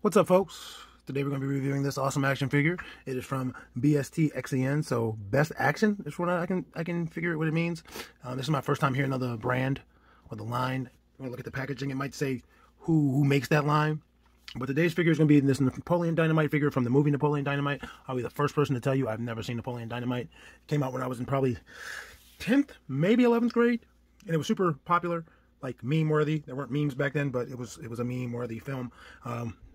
What's up, folks? Today we're going to be reviewing this awesome action figure. It is from BST AXN, so best action is what I can figure what it means. This is my first time hearing another brand or the line. When I look at the packaging, it might say who makes that line. But today's figure is going to be this Napoleon Dynamite figure from the movie Napoleon Dynamite. I'll be the first person to tell you I've never seen Napoleon Dynamite. It came out when I was in probably 10th, maybe 11th grade, and it was super popular, like meme-worthy. There weren't memes back then, but it was a meme-worthy film.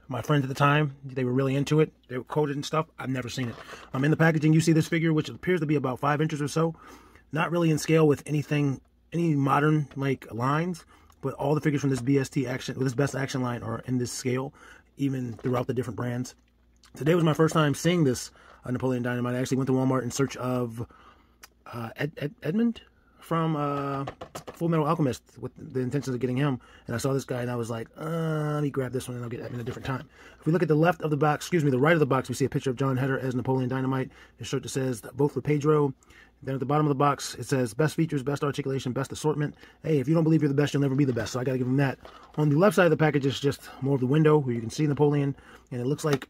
My friends at the time, they were really into it. They were quoted and stuff. I've never seen it. In the packaging, you see this figure, which appears to be about 5 inches or so. Not really in scale with any modern like lines, but all the figures from this BST action, this best action line, are in this scale, even throughout the different brands. Today was my first time seeing this Napoleon Dynamite. I actually went to Walmart in search of Edmund from Full Metal Alchemist with the intentions of getting him, and I saw this guy and I was like, let me grab this one and I'll get Edmund a different time. If we look at the left of the box, excuse me, the right of the box, we see a picture of John Heder as Napoleon Dynamite. His shirt that says both for Pedro. Then at the bottom of the box, it says best features, best articulation, best assortment. Hey, if you don't believe you're the best, you'll never be the best, so I gotta give him that. On the left side of the package is just more of the window where you can see Napoleon, and it looks like,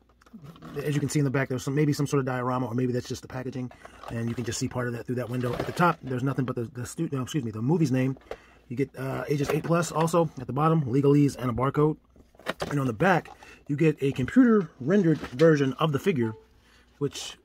as you can see in the back, there's maybe some sort of diorama, or maybe that's just the packaging, and you can just see part of that through that window. At the top, there's nothing but the movie's name. You get ages 8+ also at the bottom, legalese, and a barcode. And on the back, you get a computer rendered version of the figure, which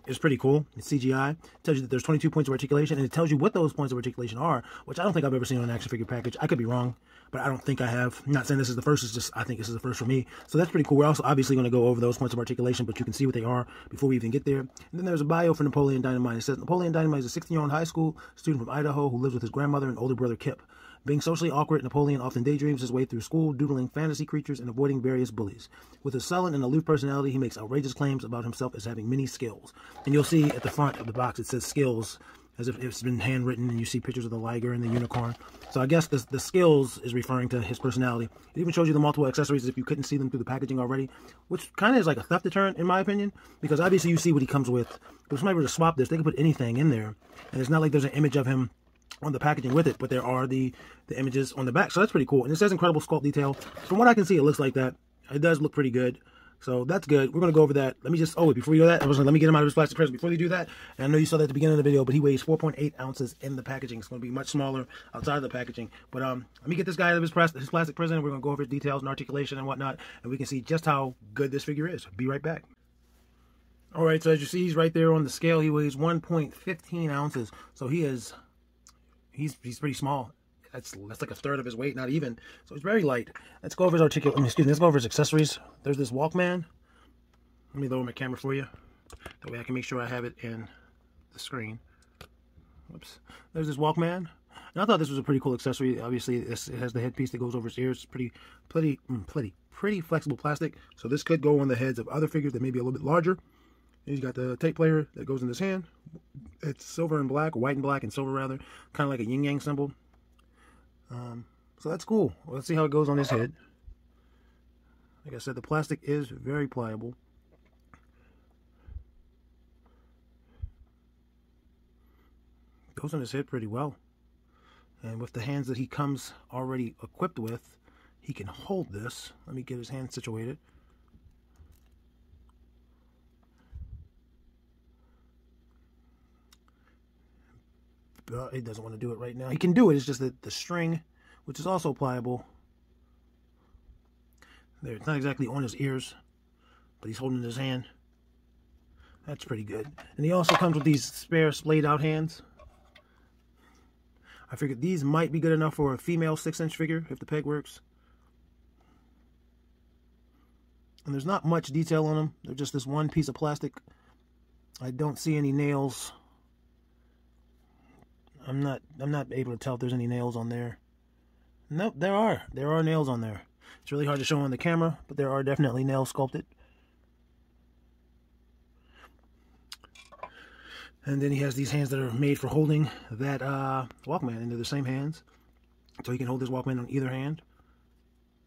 is pretty cool. It's CGI. It tells you that there's 22 points of articulation, and it tells you what those points of articulation are, which I don't think I've ever seen on an action figure package. I could be wrong, but I don't think I have. I'm not saying this is the first, it's just I think this is the first for me. So that's pretty cool. We're also obviously going to go over those points of articulation, but you can see what they are before we even get there. And then there's a bio for Napoleon Dynamite. It says, Napoleon Dynamite is a 16-year-old high school student from Idaho who lives with his grandmother and older brother Kip. Being socially awkward, Napoleon often daydreams his way through school, doodling fantasy creatures and avoiding various bullies. With his sullen and aloof personality, he makes outrageous claims about himself as having many skills. And you'll see at the front of the box, it says skills, as if it's been handwritten, and you see pictures of the liger and the unicorn. So I guess the skills is referring to his personality. It even shows you the multiple accessories if you couldn't see them through the packaging already, which kind of is like a theft deterrent, in my opinion, because obviously you see what he comes with. But if somebody were to swap this, they could put anything in there, and it's not like there's an image of him on the packaging with it, but there are the images on the back, so that's pretty cool. And it says incredible sculpt detail. From what I can see, it looks like that. It does look pretty good, so that's good. We're going to go over that. Let me just, before we do that, let me get him out of his plastic present before they do that. And I know you saw that at the beginning of the video, but he weighs 4.8 ounces in the packaging. It's going to be much smaller outside of the packaging. But let me get this guy out of his plastic present. We're going to go over his details and articulation and whatnot, and we can see just how good this figure is. Be right back. All right, so as you see, he's right there on the scale. He weighs 1.15 ounces, so he's pretty small. That's like a third of his weight, not even. So it's very light. Let's go over his let's go over his accessories. There's this Walkman. Let me lower my camera for you. That way I can make sure I have it in the screen. Whoops. There's this Walkman. And I thought this was a pretty cool accessory. Obviously, it has the headpiece that goes over his ears. It's pretty flexible plastic. So this could go on the heads of other figures that may be a little bit larger. He's got the tape player that goes in his hand. It's silver and black, white and black and silver rather, kind of like a yin-yang symbol. So that's cool. Well, let's see how it goes on his head. Like I said, the plastic is very pliable. Goes on his head pretty well. And with the hands that he comes already equipped with, he can hold this. Let me get his hand situated. He doesn't want to do it right now. He can do it. It's just that the string, which is also pliable. There, it's not exactly on his ears, but he's holding his hand. That's pretty good. And he also comes with these spare splayed out hands. I figured these might be good enough for a female 6-inch figure if the peg works. And there's not much detail on them. They're just this one piece of plastic. I don't see any nails. I'm not able to tell if there's any nails on there. Nope, there are nails on there. It's really hard to show on the camera, but there are definitely nails sculpted. And then he has these hands that are made for holding that Walkman, and they're the same hands, so he can hold his Walkman on either hand.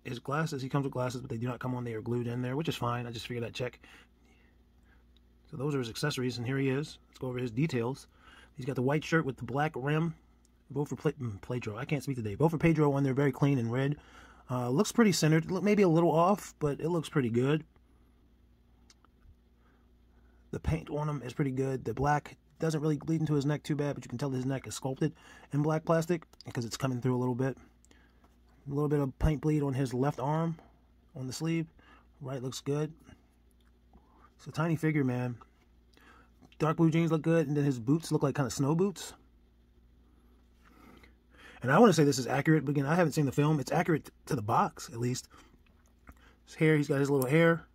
His glasses, he comes with glasses, but they do not come on. They are glued in there, which is fine. I just figured I'd check. So those are his accessories, and here he is. Let's go over his details. He's got the white shirt with the black rim. Both for Pedro. I can't speak today. Both for Pedro, and they're very clean and red. Looks pretty centered. Maybe a little off, but it looks pretty good. The paint on him is pretty good. The black doesn't really bleed into his neck too bad, but you can tell that his neck is sculpted in black plastic because it's coming through a little bit. A little bit of paint bleed on his left arm, on the sleeve. Right looks good. It's a tiny figure, man. Dark blue jeans look good, and then his boots look like kind of snow boots. And I want to say this is accurate, but again, I haven't seen the film. It's accurate to the box, at least. His hair, he's got his little hair.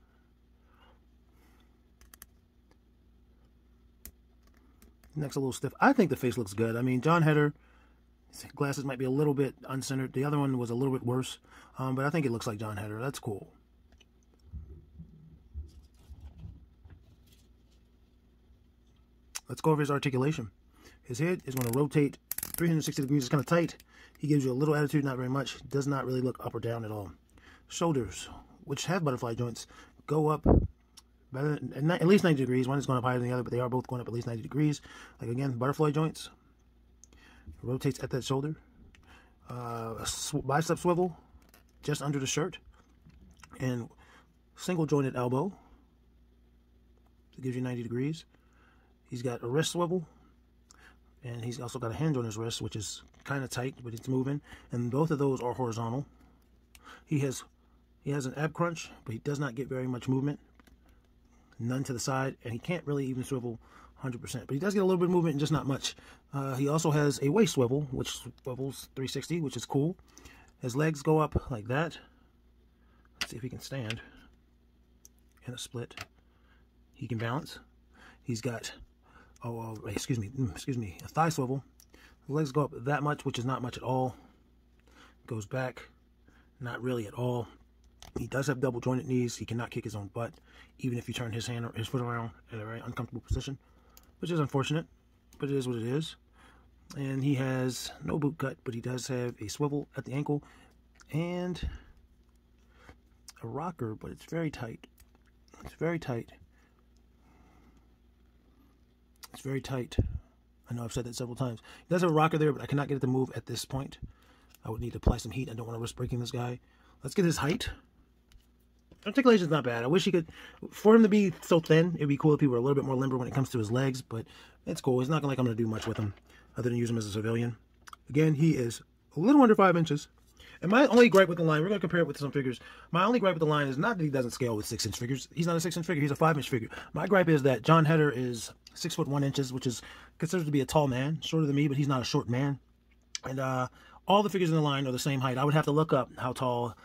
Neck's a little stiff. I think the face looks good. I mean, Jon Heder, his glasses might be a little bit uncentered. The other one was a little bit worse, but I think it looks like Jon Heder. That's cool. Let's go over his articulation. His head is going to rotate 360 degrees. It's kind of tight. He gives you a little attitude, not very much. Does not really look up or down at all. Shoulders, which have butterfly joints, go up at least 90 degrees. One is going up higher than the other, but they are both going up at least 90 degrees. Like, again, butterfly joints. Rotates at that shoulder. Bicep swivel just under the shirt. And single jointed elbow. It gives you 90 degrees. He's got a wrist swivel, and he's also got a hinge on his wrist, which is kind of tight, but it's moving. And both of those are horizontal. He has an ab crunch, but he does not get very much movement. None to the side, and he can't really even swivel 100%. But he does get a little bit of movement, and just not much. He also has a waist swivel, which swivels 360, which is cool. His legs go up like that. Let's see if he can stand in a split. He can balance. He's got a thigh swivel. The legs go up that much, which is not much at all. Goes back, not really at all. He does have double jointed knees. He cannot kick his own butt, even if you turn his foot around in a very uncomfortable position, which is unfortunate, but it is what it is. And he has no boot cut, but he does have a swivel at the ankle and a rocker, but it's very tight. It's very tight. It's very tight. I know I've said that several times. He does have a rocker there, but I cannot get it to move at this point. I would need to apply some heat. I don't want to risk breaking this guy. Let's get his height. Articulation's not bad. I wish he could, for him to be so thin, it'd be cool if he were a little bit more limber when it comes to his legs, but it's cool. It's not like I'm going to do much with him other than use him as a civilian. Again, he is a little under 5 inches. And my only gripe with the line, we're going to compare it with some figures. My only gripe with the line is not that he doesn't scale with 6-inch figures. He's not a 6-inch figure. He's a 5-inch figure. My gripe is that Jon Heder is 6 foot 1 inches, which is considered to be a tall man, shorter than me, but he's not a short man. And all the figures in the line are the same height. I would have to look up how tall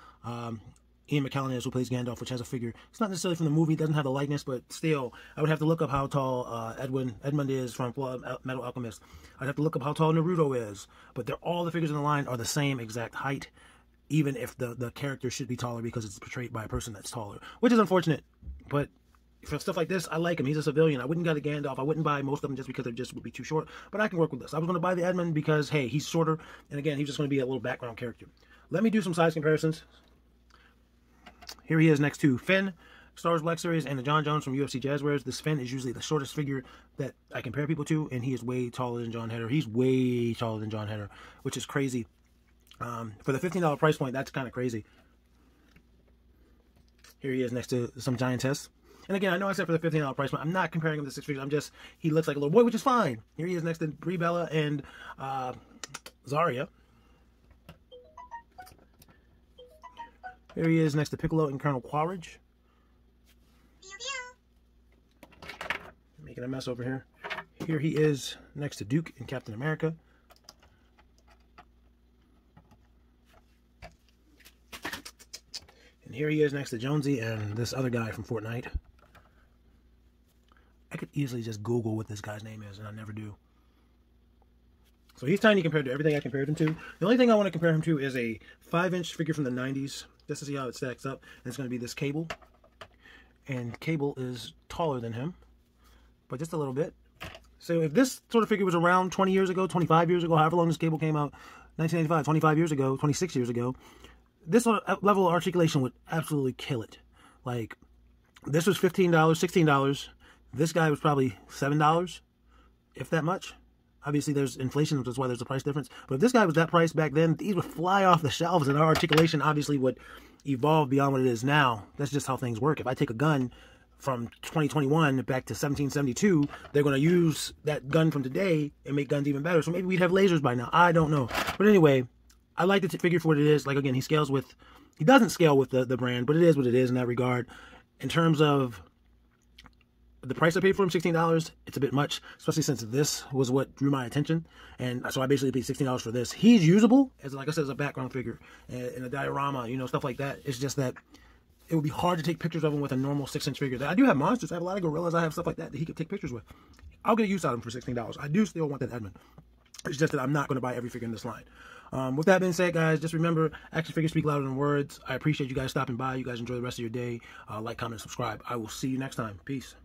Ian McKellen is, who plays Gandalf, which has a figure. It's not necessarily from the movie. It doesn't have the likeness, but still, I would have to look up how tall Edmund is from Metal Alchemist. I'd have to look up how tall Naruto is. But all the figures in the line are the same exact height, even if the character should be taller because it's portrayed by a person that's taller, which is unfortunate. But for stuff like this, I like him. He's a civilian. I wouldn't get a Gandalf. I wouldn't buy most of them just because they just would be too short, but I can work with this. I was going to buy the Edmund because, hey, he's shorter, and again, he's just going to be a little background character. Let me do some size comparisons. Here he is next to Finn, Star Wars Black Series, and the John Jones from UFC Jazzwares. This Finn is usually the shortest figure that I compare people to, and he is way taller than Jon Heder. He's way taller than Jon Heder, which is crazy. For the $15 price point, that's kind of crazy. Here he is next to some giantess. And again, I know I said for the $15 price point, I'm not comparing him to 6 figures. He looks like a little boy, which is fine. Here he is next to Brie Bella and Zarya. Here he is next to Piccolo and Colonel Quaritch. Making a mess over here. Here he is next to Duke and Captain America. And here he is next to Jonesy and this other guy from Fortnite. I could easily just Google what this guy's name is, and I never do. So he's tiny compared to everything I compared him to. The only thing I want to compare him to is a 5-inch figure from the 90s, just to see how it stacks up. And it's going to be this Cable. And Cable is taller than him, but just a little bit. So if this sort of figure was around 20 years ago, 25 years ago, however long this Cable came out, 1985, 25 years ago, 26 years ago, this level of articulation would absolutely kill it. Like, this was $15, $16. This guy was probably $7, if that much. Obviously, there's inflation, which is why there's a price difference. But if this guy was that price back then, these would fly off the shelves, and our articulation obviously would evolve beyond what it is now. That's just how things work. If I take a gun from 2021 back to 1772, they're going to use that gun from today and make guns even better. So maybe we'd have lasers by now. I don't know. But anyway, I like the figure for what it is. Like, again, he doesn't scale with the brand, but it is what it is in that regard. In terms of the price I paid for him, $16, it's a bit much, especially since this was what drew my attention. And so I basically paid $16 for this. He's usable, as like I said, as a background figure in a diorama, you know, stuff like that. It's just that it would be hard to take pictures of him with a normal 6-inch figure. I do have monsters. I have a lot of gorillas. I have stuff like that he could take pictures with. I'll get use out of him for $16. I do still want that Edmund. It's just that I'm not going to buy every figure in this line. With that being said, guys, just remember, action figures speak louder than words. I appreciate you guys stopping by. You guys enjoy the rest of your day. Like, comment, subscribe. I will see you next time. Peace.